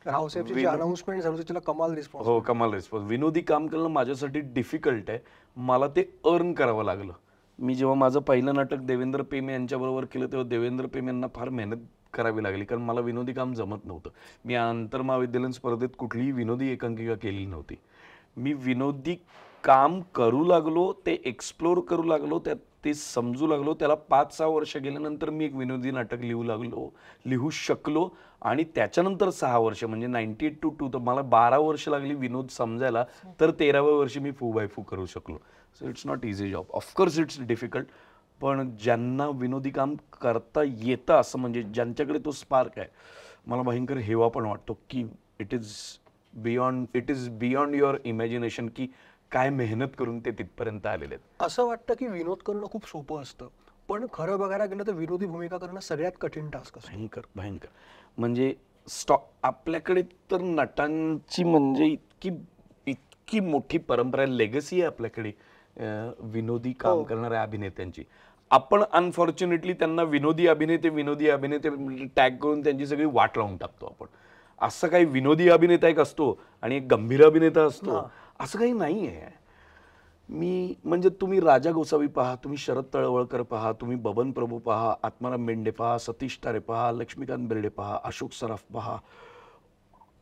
रावसाहेबची अनाउन्समेंट झाली तिला कमाल रिस्पॉन्स. हो, कमाल रिस्पॉन्स. विनोदी काम करणं माझ्यासाठी डिफिकल्ट आहे. मला ते अर्न करावं लागलं. मी जेव्हा माझं पहिलं नाटक देवेंद्र पेम यांच्याबरोबर केलं तेव्हा देवेंद्र पेम यांना फार मेहनत करावी लागली कारण मला विनोदी काम जमत नव्हतं. मी आंतरमहाविद्यालयीन स्पर्धेत कुठलीही विनोदी एकांकिका केलेली नव्हती. मी विनोदी काम करू लागलो, ते एक्सप्लोर करू लागलो, ते समजू लागलो. त्याला 5-6 वर्ष गेल्यानंतर मी एक विनोदी नाटक लिहू शकलो आणि त्याच्यानंतर 6 वर्ष म्हणजे 98 to 2 तर मला 12 वर्ष लागली विनोद समजायला. तर 13व्या वर्षी मी फू बाय फू करू शकलो. So it's not easy job. Of course it's difficult. पण ज्यांना विनोदी काम करता येतं असं म्हणजे ज्यांच्याकडे तो स्पार्क आहे, मला भयंकर हेवा पण वाटतो की it is beyond your imagination की काय मेहनत करून ते तिथपर्यंत आलेले आहेत. असं वाटतं की विनोद करणं खूप सोपं असतं, पण खरं बघायला गेलं तर विनोदी भूमिका करणं सगळ्यात कठीण टास्क असतो. भयंकर म्हणजे आपल्याकडे तर नटांची म्हणजे इतकी मोठी परंपरा, लेगसी आहे आपल्याकडे विनोदी काम करणाऱ्या अभिनेत्यांची. आपण अनफॉर्च्युनेटली त्यांना विनोदी अभिनेते टॅग करून त्यांची सगळी वाट लावून टाकतो आपण. असं काही विनोदी अभिनेता एक असतो आणि एक गंभीर अभिनेता असतो असं काही नाही आहे. मी म्हणजे तुम्ही राजा गोसावी पहा, तुम्ही शरद तळवळकर पहा, तुम्ही बबन प्रभू पहा, आत्माराम मेंढे पहा, सतीश तारे पहा, लक्ष्मीकांत बेर्डे पहा, अशोक सराफ पहा.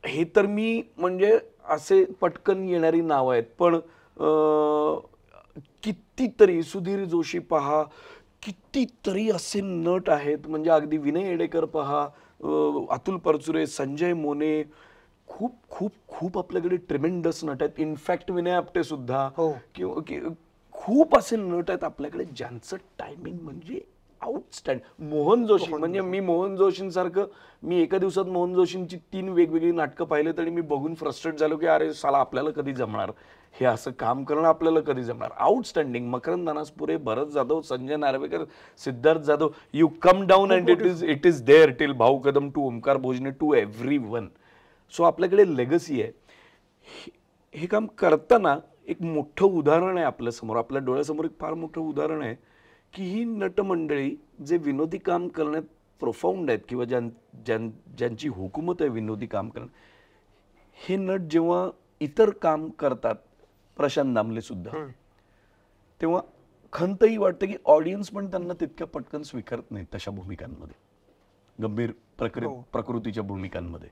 हे तर मी म्हणजे असे पटकन येणारी नावं आहेत. पण कितीतरी सुधीर जोशी पहा, कितीतरी असे नट आहेत. म्हणजे अगदी विनय येडेकर पहा, अतुल परचुरे, संजय मोने, खूप खूप खूप आपल्याकडे ट्रिमेंडस नट आहेत. इनफॅक्ट विनय आपटे सुद्धा किंवा खूप असे नट आहेत आपल्याकडे ज्यांचं टायमिंग म्हणजे आउटस्टँड. मोहन जोशी म्हणजे मी मोहन जोशींसारखं मी एका दिवसात मोहन जोशींची 3 वेगवेगळी नाटकं पाहिले तरी मी बघून फ्रस्ट्रेट झालो की अरे साला आपल्याला कधी जमणार हे असं काम करणं, आपल्याला कधी जमणार. Outstanding. Makarand Anaspure, Bharat Jadhav, Sanjay Narvekar, Siddharth Jadhav. You come down and it is there till Bhau Kadam to Omkar Bhojane to everyone. So आपल्याकडे लेगसी आहे. हे काम करताना एक मोठं उदाहरण आहे आपल्यासमोर, आपल्या डोळ्यासमोर एक फार मोठं उदाहरण आहे की ही नटमंडळी जे विनोदी काम करण्यात प्रोफाऊंड आहेत किंवा ज्यांची हुकूमत आहे विनोदी काम करण्यात, हे नट जेव्हा इतर काम करतात, प्रशांत दामले सुद्धा, तेव्हा खंतही वाटतं की ऑडियन्स पण त्यांना तितक्या पटकन स्वीकारत नाहीत तशा भूमिकांमध्ये, गंभीर प्रकृतीच्या भूमिकांमध्ये.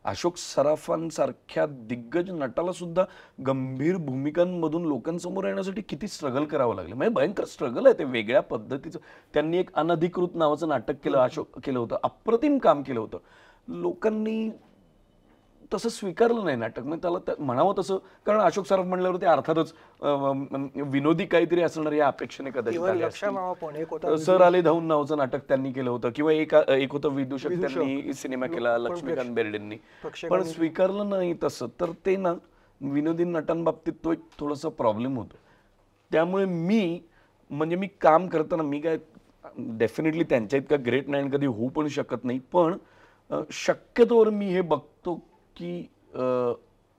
अशोक सराफांसारख्या दिग्गज नटाला सुद्धा गंभीर भूमिकांमधून लोकांसमोर येण्यासाठी किती स्ट्रगल करावं लागलं. म्हणजे भयंकर स्ट्रगल आहे ते, वेगळ्या पद्धतीचं. त्यांनी एक अनधिकृत नावाचं नाटक केलं, अशोक केलं होतं, अप्रतिम काम केलं होतं. लोकांनी तसं स्वीकारलं नाही नाटक, म्हणजे त्याला म्हणावं तसं, कारण अशोक सराफ म्हणल्यावर ते अर्थातच विनोदी काहीतरी असणार या अपेक्षेने कदाचित आले असतील. सर आले धावून नावाचं नाटक त्यांनी केलं होतं, किंवा एक होतं विदूषक, त्यांनी सिनेमा केला लक्ष्मीकांत बेर्डेंनी, पण स्वीकारलं नाही तसं. तर ते ना विनोदी नटांबाबतीत तो एक थोडासा प्रॉब्लेम होतो. त्यामुळे मी काम करताना मी काय डेफिनेटली त्यांच्या इतका ग्रेट नाही, कधी होऊ पण शकत नाही, पण शक्यतोवर मी हे बघतो की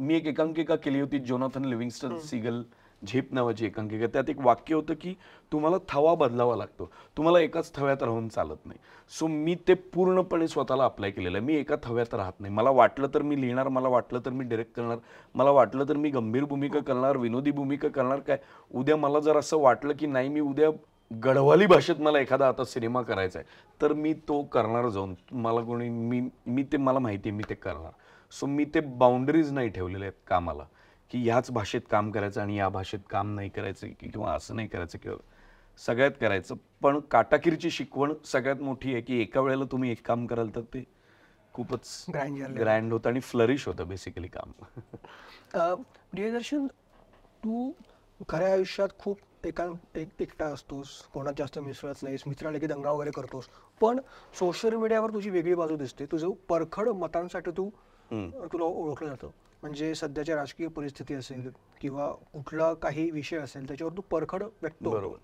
मी एक एकांकिका केली होती, जोनाथन लिव्हिंगस्टन सीगल झेप नावाची एकांकिका. त्यात एक वाक्य होतं की तुम्हाला थवा बदलावा लागतो, तुम्हाला एकाच थव्यात राहून चालत नाही. सो मी ते पूर्णपणे स्वतःला अप्लाय केलेलं आहे. मी एका थव्यात राहत नाही. मला वाटलं तर मी लिहिणार, मला वाटलं तर मी डिरेक्ट करणार, मला वाटलं तर मी गंभीर भूमिका करणार, विनोदी भूमिका करणार. काय उद्या मला जर असं वाटलं की नाही, मी उद्या गढवाली भाषेत मला एखादा आता सिनेमा करायचा आहे, तर मी तो करणार जाऊन. मला कोणी मी ते मला माहिती आहे मी ते करणार. सो मी ते बाउंडरीज नाही ठेवलेले आहेत कामाला, की ह्याच भाषेत काम करायचं आणि या भाषेत काम नाही करायचं, किंवा असं नाही करायचं, किंवा सगळ्यात करायचं. पण काटाकीरची शिकवण सगळ्यात मोठी आहे की एका वेळेला तुम्ही एक काम कराल तर ते खूपच ग्रँड होतं आणि फ्लरिश होतं बेसिकली काम. प्रियदर्शन, तू खऱ्या आयुष्यात खूप एकटा असतोस, कोणात जास्त मिसळत नाहीस, मित्राला की दंगा वगैरे करतोस, पण सोशल मीडियावर तुझी वेगळी बाजू दिसते. तुझं परखड मतांसाठी तुला ओळखलं जातं. म्हणजे सध्याच्या राजकीय परिस्थिती असेल किंवा कुठला काही विषय असेल त्याच्यावर तू परखड व्यक्त होतो.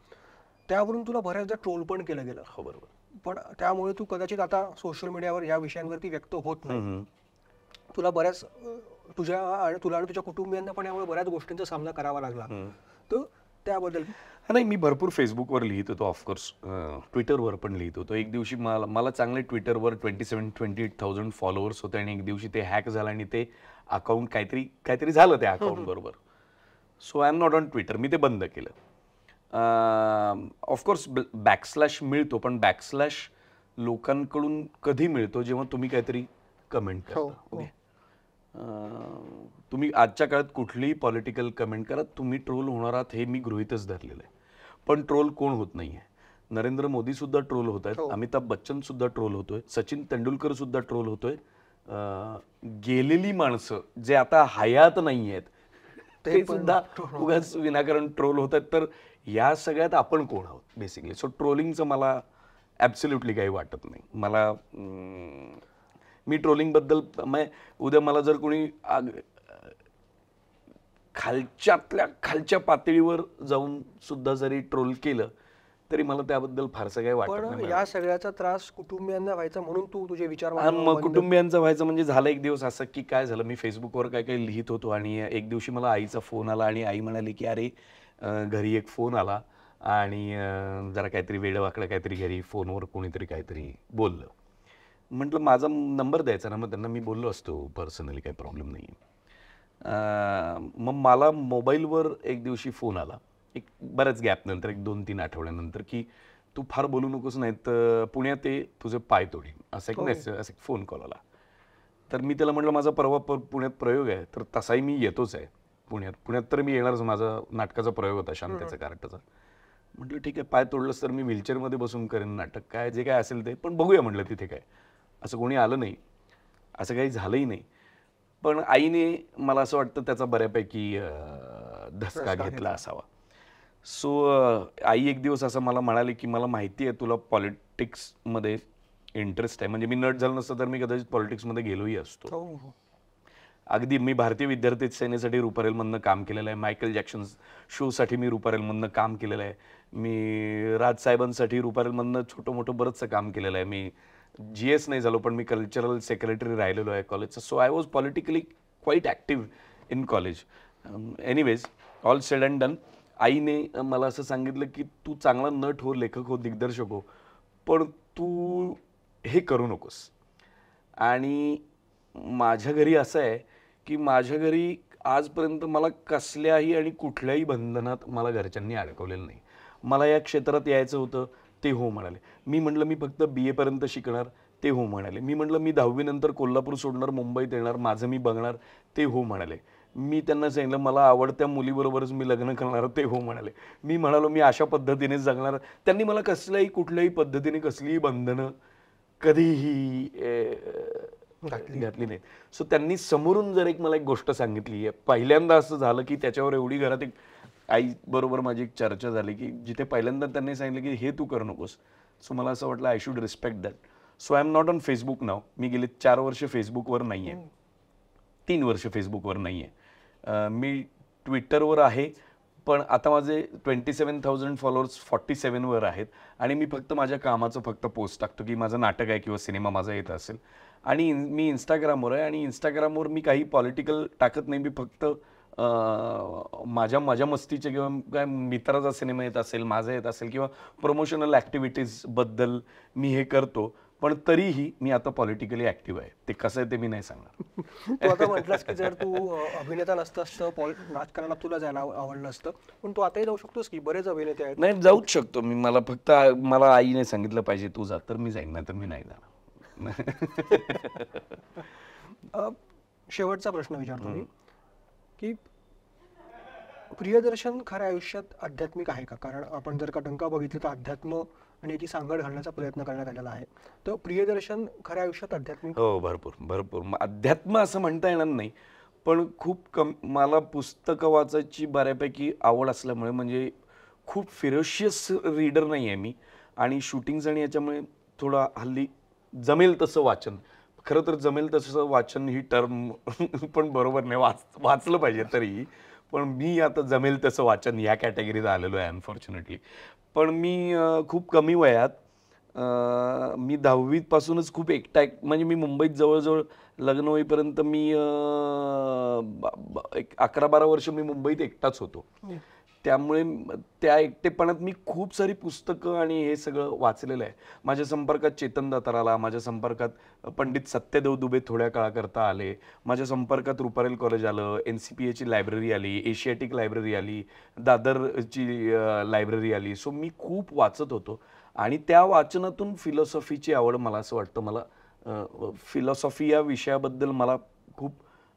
त्यावरून तुला बऱ्याचदा ट्रोल पण केलं गेलं. हो, बरोबर. पण त्यामुळे तू कदाचित आता सोशल मीडियावर या विषयांवरती व्यक्त होत नाही. तुला बऱ्याच तुला आणि तुझ्या कुटुंबियांना पण यामुळे बऱ्याच गोष्टींचा सामना करावा लागला. तर त्याबद्दल नाही, मी भरपूर फेसबुकवर लिहित होतो, ऑफकोर्स ट्विटरवर पण लिहित होतो. एक दिवशी मला चांगले ट्विटरवर 27-28,000 फॉलोअर्स होते आणि एक दिवशी ते हॅक झालं आणि ते अकाउंट काहीतरी झालं त्या अकाउंट बरोबर. So I am not on Twitter, मी ते बंद केलं. ऑफकोर्स बॅकस्लॅश मिळतो, पण बॅकस्लॅश लोकांकडून कधी मिळतो जेव्हा तुम्ही काहीतरी कमेंट करता. तुम्ही आजच्या काळात कुठलीही पॉलिटिकल कमेंट करा, तुम्ही ट्रोल होणार आहात हे मी गृहीतच धरलेलं आहे. पण ट्रोल कोण होत नाहीये? नरेंद्र मोदी सुद्धा ट्रोल होत आहेत, अमिताभ बच्चन सुद्धा ट्रोल होतोय, सचिन तेंडुलकर सुद्धा ट्रोल होतोय. गेलेली माणसं जे आता हयात नाही आहेत ते सुद्धा उगाच विनाकारण ट्रोल होत आहेत. तर या सगळ्यात आपण कोण आहोत बेसिकली? सो ट्रोलिंगचं मला ॲब्सोल्युटली काही वाटत नाही. मी ट्रोलिंग बद्दल उद्या मला जर कोणी खालच्या पातळीवर जाऊन सुद्धा जरी ट्रोल केलं तरी मला त्याबद्दल फारसं काही वाटत नाही. पण या सगळ्याचा त्रास कुटुंबियांना व्हायचा म्हणून तू तुझे विचार कुटुंबियांचा व्हायचा म्हणजे झालं एक दिवस असं की काय झालं, मी फेसबुकवर काय लिहित होतो आणि एक दिवशी मला आईचा फोन आला आणि आई म्हणाली की अरे घरी एक फोन आला आणि जरा काहीतरी वेडवाकडं काहीतरी घरी फोनवर कोणीतरी काहीतरी बोललं. म्हटलं माझा नंबर द्यायचा ना, मग त्यांना मी बोललो असतो पर्सनली, काही प्रॉब्लेम नाही. मग मला मोबाईलवर एक दिवशी फोन आला, एक बऱ्याच गॅपनंतर, एक 2-3 आठवड्यानंतर, की तू फार बोलू नकोस नाही तर पुण्यात ते तुझे पाय तोडीन, असा एक मेसेज, असा एक फोन कॉल आला. तर मी त्याला म्हटलं माझा परवा पुण्यात प्रयोग आहे, तर तसाही मी येतोच आहे पुण्यात तर मी येणारच, माझा नाटकाचा प्रयोग होता शांतीचा कार्टाचा. म्हटलं ठीक आहे, पाय तोडलंस तर मी व्हीलचेअरमध्ये बसून करेन नाटक, काय जे काय असेल ते, पण बघूया म्हटलं तिथे काय. असं कोणी आलं नाही, असं काही झालंही नाही. पण आईने मला असं वाटतं त्याचा बऱ्यापैकी धसका घेतला असावा. सो आई एक दिवस असं मला म्हणाली की मला माहिती आहे तुला पॉलिटिक्समध्ये इंटरेस्ट आहे, म्हणजे मी नट झालं नसतं तर मी कदाचित पॉलिटिक्समध्ये गेलोही असतो. अगदी मी भारतीय विद्यार्थी सेनेसाठी रुपारेलमधनं काम केलेलं आहे, मायकल जॅक्सन शोसाठी मी रुपारेलमधनं काम केलेलं आहे, मी राजसाहेबांसाठी रुपारेलमधनं छोटं मोठं बरंचसं काम केलेलं आहे, मी GS नाही झालो पण मी कल्चरल सेक्रेटरी राहिलेलो आहे कॉलेजचं. So I was politically quite active in college. Anyways, all said and done. आईने मला असं सांगितलं की तू चांगला नट हो, लेखक हो, दिग्दर्शक हो, पण तू हे करू नकोस. आणि माझ्या घरी असं आहे की माझ्या घरी आजपर्यंत मला कसल्याही आणि कुठल्याही बंधनात मला घरच्यांनी अडकवलेलं नाही. मला या क्षेत्रात यायचं होतं, ते हो म्हणाले. मी म्हटलं मी फक्त BA पर्यंत शिकणार, ते हो म्हणाले. मी म्हटलं मी 10वी नंतर कोल्हापूर सोडणार, मुंबईत येणार, माझं मी बघणार, ते हो म्हणाले. मी त्यांना सांगितलं मला आवडत्या मुलीबरोबरच मी लग्न करणार, ते हो म्हणाले. मी म्हणालो मी अशा पद्धतीने जगणार. त्यांनी मला कसल्याही कुठल्याही पद्धतीने कसलीही बंधनं कधीही घातली नाहीत. सो त्यांनी समोरून जर मला एक गोष्ट सांगितली आहे, पहिल्यांदा असं झालं की त्याच्यावर एवढी घरात एक आई बरोबर माझी एक चर्चा झाली की जिथे पहिल्यांदा त्यांनी सांगितलं की हे तू करू नकोस. सो मला असं वाटलं I should respect that. So I am not on Facebook now. मी गेले 4 वर्ष फेसबुकवर नाही आहे, 3 वर्ष फेसबुकवर नाही आहे. मी ट्विटरवर आहे, पण आता माझे 27,000 फॉलोअर्स 47वर आहेत. आणि मी फक्त माझ्या कामाचं फक्त पोस्ट टाकतो की माझं नाटक आहे किंवा सिनेमा माझा येत असेल. आणि मी इंस्टाग्रामवर आहे, आणि इंस्टाग्रामवर मी काही पॉलिटिकल टाकत नाही. मी फक्त माझ्या मस्तीचे किंवा काय मित्राचा सिनेमा येत असेल, माझा येत असेल, किंवा प्रमोशनल ॲक्टिव्हिटीजबद्दल मी हे करतो. पण तरीही मी आता पॉलिटिकली ॲक्टिव्ह आहे. ते कसं आहे ते मी नाही सांगणार. तू आता म्हटलंस की जर तू अभिनेता नसतास तर राजकारणात तुला जायला आवडलं असतं, पण तू आताही जाऊ शकतोस की बरेच अभिनेते आहेत. नाही, जाऊच शकतो मी. मला फक्त मला आईने सांगितलं पाहिजे तू जा, तर मी जाईन, नाही तर मी नाही जाणार. शेवटचा प्रश्न विचारतो मी की प्रियदर्शन खऱ्या आयुष्यात आध्यात्मिक आहे का? कारण आपण जर का डंका बघितलं तर अध्यात्म आणि याची सांगड घालण्याचा प्रयत्न करण्यात आलेला आहे. तर प्रियदर्शन खऱ्या आयुष्यात आध्यात्मिक? हो, भरपूर. अध्यात्म असं म्हणता येणार नाही, पण खूप मला पुस्तकं वाचायची बऱ्यापैकी आवड असल्यामुळे, म्हणजे खूप फिरोशियस रीडर नाही आहे मी. आणि शूटिंग्स आणि याच्यामुळे थोडा हल्ली जमेल तसं वाचन. खरं तर जमेल तसं वाचन ही टर्म पण बरोबर नाही, वाचलं पाहिजे तरी. पण मी आता जमेल तसं वाचन या कॅटेगरीत आलेलो आहे अनफॉर्च्युनेटली. पण मी खूप कमी वयात, मी 10वी पासूनच खूप एकटा, म्हणजे मी मुंबईत जवळजवळ लग्न होईपर्यंत मी एक 11-12 वर्ष मी मुंबईत एकटाच होतो. त्यामुळे त्या एकटेपणात मी खूप सारी पुस्तकं आणि हे सगळं वाचलेलं आहे. माझ्या संपर्कात चेतन दातार, माझ्या संपर्कात पंडित सत्यदेव दुबे थोड्या काळाकरता आले, माझ्या संपर्कात रुपारेल कॉलेज आलं, NCPAची लायब्ररी आली, एशियाटिक लायब्ररी आली, दादरची लायब्ररी आली. सो मी खूप वाचत होतो आणि त्या वाचनातून फिलॉसॉफीची आवड, मला असं वाटतं, मला फिलॉसॉफी या विषयाबद्दल मला खूप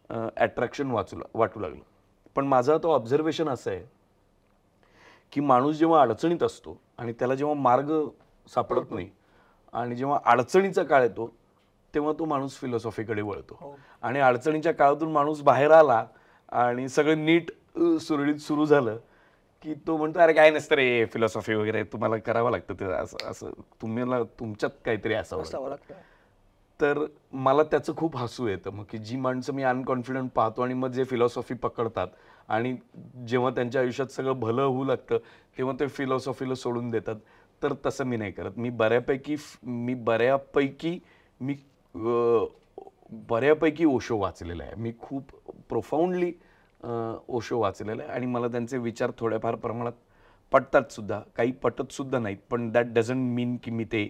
ॲट्रॅक्शन वाटू लागलं. पण माझा तो ऑब्झर्वेशन असं आहे की माणूस जेव्हा अडचणीत असतो आणि त्याला जेव्हा मार्ग सापडत नाही आणि जेव्हा अडचणीचा काळ येतो तेव्हा तो माणूस फिलॉसॉफीकडे वळतो. आणि अडचणीच्या काळातून माणूस बाहेर आला आणि सगळं नीट सुरळीत सुरू झालं की तो म्हणतो अरे काय नसतं रे फिलॉसॉफी वगैरे, तुम्हाला करावं लागतं ते, असं तुम्हाला तुमच्यात काहीतरी असावं लागतं. तर मला त्याचं खूप हसू येतं मग की जी माणसं मी अनकॉन्फिडंट पाहतो आणि मग जे फिलॉसॉफी पकडतात आणि जेव्हा त्यांच्या आयुष्यात सगळं भलं होऊ लागतं तेव्हा ते फिलॉसॉफीला सोडून देतात. तर तसं मी नाही करत. मी बऱ्यापैकी ओशो वाचलेला आहे. मी खूप प्रोफाऊंडली ओशो वाचलेला आहे आणि मला त्यांचे विचार थोड्याफार प्रमाणात पटतात सुद्धा, काही पटत सुद्धा नाहीत. पण दॅट डझंट मीन की मी ते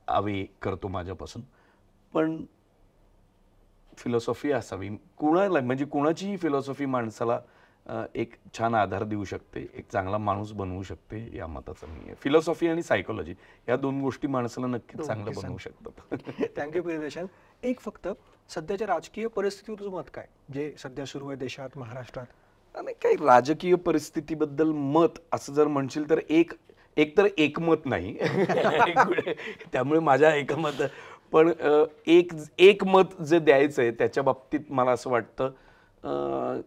अवे करतो माझ्यापासून. पण फिलॉसॉफी असावी कुणाला, म्हणजे कुणाचीही फिलॉसॉफी माणसाला एक छान आधार देऊ शकते, एक चांगला माणूस बनवू शकते, या मताचा मी आहे. फिलॉसॉफी आणि सायकोलॉजी या 2 गोष्टी माणसाला नक्कीच चांगलं बनवू शकतात. थँक्यू प्रियदर्शन. एक फक्त सध्याच्या राजकीय परिस्थितीवर तुझं मत काय, जे सध्या सुरू आहे देशात, महाराष्ट्रात? आणि काही राजकीय परिस्थितीबद्दल मत असं जर म्हणशील तर एक तर एकमत नाही त्यामुळे माझ्या एकमत, पण एक मत जे द्यायचं आहे त्याच्या बाबतीत मला असं वाटतं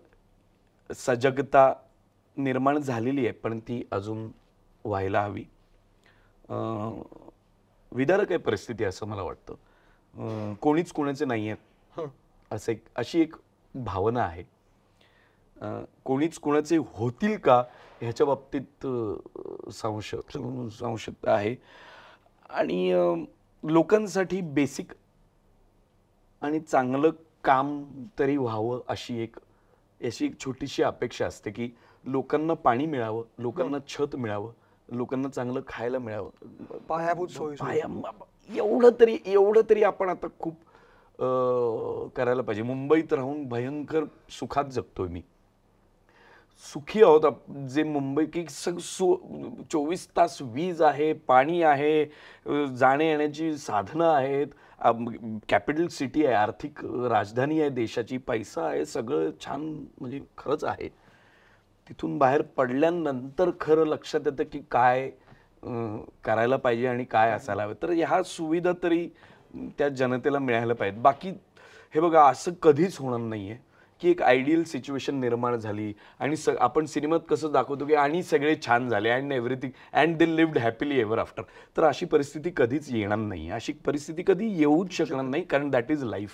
सजगता निर्माण झालेली आहे, पण ती अजून व्हायला हवी. विदारक आहे परिस्थिती असं मला वाटतं. कोणीच कोणाचे नाही आहेत अशी एक भावना आहे. कोणीच कोणाचे होतील का ह्याच्या बाबतीत संशय आहे. आणि लोकांसाठी बेसिक आणि चांगलं काम तरी व्हावं अशी एक अशी एक छोटीशी अपेक्षा असते की लोकांना पाणी मिळावं, लोकांना छत मिळावं, लोकांना चांगलं खायला मिळावं, पायाभूत सोयी एवढं तरी आपण आता खूप करायला पाहिजे. मुंबईत राहून भयंकर सुखात जगतोय मी, सुखी आहोत. जे मुंबई की 24 तास वीज आहे, पाणी आहे, जाणे येण्याची साधनं आहेत, कॅपिटल सिटी आहे, आर्थिक राजधानी आहे देशाची, पैसा आहे, सगळं छान, म्हणजे खरंच आहे. तिथून बाहेर पडल्यानंतर खरं लक्षात येतं की काय करायला पाहिजे आणि काय असायला हवं. तर ह्या सुविधा तरी त्या जनतेला मिळायला पाहिजेत. बाकी हे बघा, असं कधीच होणार नाहीये की एक आयडियल सिच्युएशन निर्माण झाली आणि आपण सिनेमात कसं दाखवतो की आणि सगळे छान झाले and everything and they lived happily ever after. तर अशी परिस्थिती कधीच येणार नाही, अशी परिस्थिती कधी येऊच शकणार नाही, कारण दॅट इज लाईफ,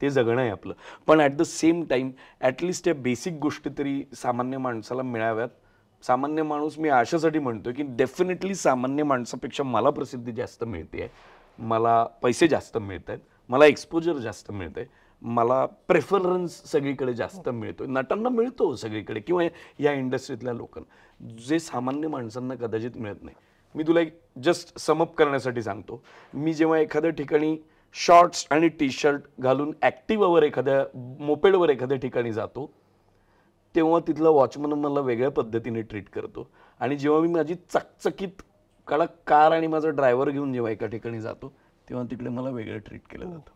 ते जगणं आहे आपलं. पण at the same time at least या बेसिक गोष्टी तरी सामान्य माणसाला मिळाव्यात. सामान्य माणूस, मी अशासाठी म्हणतोय की डेफिनेटली सामान्य माणसापेक्षा मला प्रसिद्धी जास्त मिळते आहे, मला पैसे जास्त मिळत आहेत, मला एक्सपोजर जास्त मिळत आहे, मला प्रेफरन्स सगळीकडे जास्त मिळतो, नटांना मिळतो सगळीकडे, किंवा या इंडस्ट्रीतल्या लोकांना, जे सामान्य माणसांना कदाचित मिळत नाही. मी तुला एक जस्ट समअप करण्यासाठी सांगतो, मी जेव्हा एखाद्या ठिकाणी शॉर्ट्स आणि टी शर्ट घालून ॲक्टिवावर एखाद्या मोपेडवर एखाद्या ठिकाणी जातो, तेव्हा तिथला वॉचमन मला वेगळ्या पद्धतीने ट्रीट करतो. आणि जेव्हा मी माझी चकचकीत कडक कार आणि माझा ड्रायव्हर घेऊन जेव्हा एका ठिकाणी जातो, तेव्हा तिकडे मला वेगळं ट्रीट केलं जातं.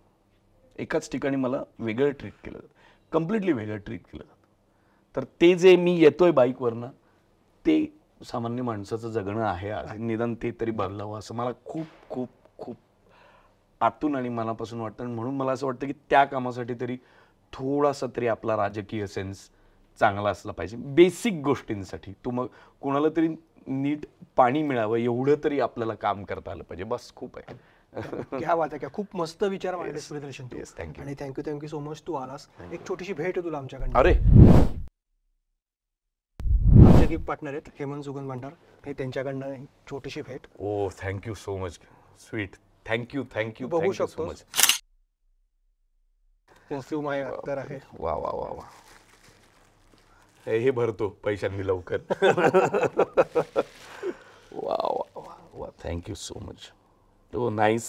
एकाच ठिकाणी मला वेगळं ट्रीट केलं जातं, कम्प्लिटली वेगळं ट्रीट केलं जातं. तर ते जे मी येतोय बाईकवरनं, ते सामान्य माणसाचं जगणं आहे आज, निदान ते तरी बदलावं असं मला खूप खूप खूप आतून आणि मनापासून वाटतं. आणि म्हणून मला असं वाटतं की त्या कामासाठी तरी थोडासा तरी आपला राजकीय सेन्स चांगला असला पाहिजे, बेसिक गोष्टींसाठी. मग कोणाला तरी नीट पाणी मिळावं एवढं तरी आपल्याला काम करता आलं पाहिजे, बस खूप आहे. क्या बात आहे, क्या खूप मस्त विचार मांडले प्रियदर्शन तू. थँक्यू. आणि थँक्यू सो मच तू आलास. एक छोटीशी भेट आहे तुला आमच्याकडनं. अरे, आमचे गिफ्ट पार्टनर आहेत हेमंत सुगंध भंडार, हे त्यांच्याकडनं एक छोटीशी भेट. Oh thank you so much, sweet, thank you thank you. बघू शकतो, परफ्यूम आहे, अत्तर आहे. वा वा वा वा, हे भरतो पैशांनी लवकर. वा वा वा वा, thank you so much. Oh nice.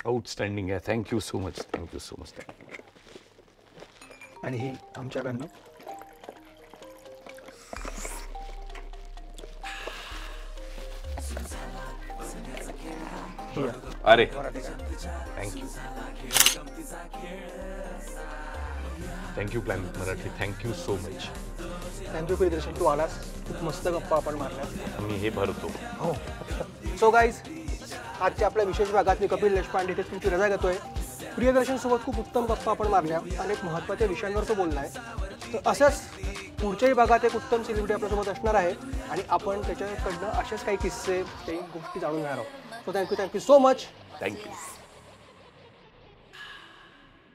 Outstanding आहे, thank you so much, thank you so much. आणि ही आमच्याकडनं अरे thank you, thank you Planet Marathi, thank you so much. Thank you Priyadarshan, तू आलास, खूप मस्त गप्पा आपण मारल्या. मी हे भरतो. हो. सो गाईज, आजच्या आपल्या विशेष भागात मी कपिल देशपांडे इथे तुमची रजा घेतोय. प्रियदर्शन सोबत खूप उत्तम गप्पा आपण मारल्या, अनेक महत्त्वाच्या विषयांवर तो बोललाय. तर असंच पुढच्याही भागात एक उत्तम सेलिब्रिटी आपल्यासोबत असणार आहे आणि आपण त्याच्याकडनं असेच काही किस्से, काही गोष्टी जाणून घेणार आहोत. So thank you so much. Thank you.